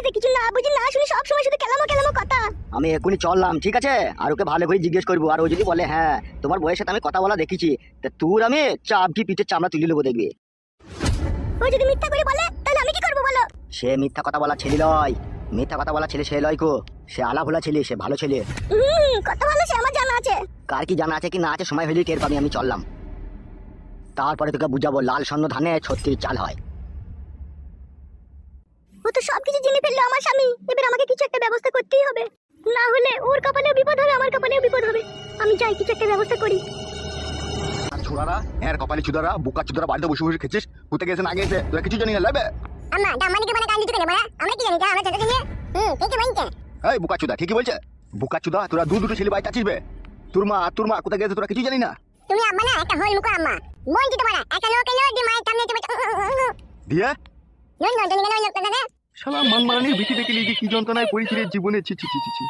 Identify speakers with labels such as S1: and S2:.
S1: গেছে, কিছু না বুঝি না শুনি সব সময় শুধু কেলামো কেলামো কথা।
S2: আমি এক্ষুনি চললাম, ঠিক আছে? আর ওকে ভালো করে জিজ্ঞেস করবো, আর ও যদি বলে হ্যাঁ তোমার বউয়ের সাথে আমি কথা বলা দেখেছি, তা তোর আমি চাপটি পিঠে চামড়া তুলে নেবো, দেখবি।
S1: ও যদি মিথ্যা করে বলে তাহলে আমি কি করবো বলো?
S2: সে মিথ্যা কথা বলা ছেলে লয়, মিথ্যা কথা বলা ছেলে সে লয় কো, সে আলা ভোলা ছেলে, সে ভালো ছেলে।
S1: কথা ভালো সে আমার জানা আছে।
S2: কার কি জানা আছে কি না আছে সময় হলেই টের পাবি। আমি চললাম, তারপরে তোকে বুঝাবো লাল স্বর্ণ ধানে 36 চাল হয়।
S1: ও তো সবকিছু জেনে ফেললো আমার স্বামী, এবার আমাকে কিছু একটা ব্যবস্থা করতেই হবে, না হলে ওর কপালেও বিপদ হবে আমার কপালেও বিপদ হবে। আমি যাই কিছু একটা ব্যবস্থা করি।
S3: ছোড়ারা এর কপালি চুদারা বুকা চুদারা বাড়িতে বসে বসে খেছিস, কোথায় গেছে না গেছে তোরা কিছু জানি না লাগবে।
S1: আম্মা দামানিকে মানে কান দিতে কেন বড়া, আমরা কি জানি যা আমরা ছোট ছেলে। ঠিকই বলছেন।
S3: এই বুকা চুদা ঠিকই বলছে, বুকা চুদা তোরা দুটো ছেলে বাড়িতে আছিস বে। তোর মা কোথায় গেছে তোরা কিছু জানি না।
S1: তুমি আম্মা না একটা হল মুখো আম্মা, মন দিতে পারা একা লোক এলো দি মায়ের সামনে তুমি
S3: দিয়ে
S1: নন নন জানি না লোকটা না।
S3: শালা মান মারানির বিটি দেখে লিখে কি যন্ত্রণায় পড়েছি রে জীবনে, ছি ছি ছি ছি।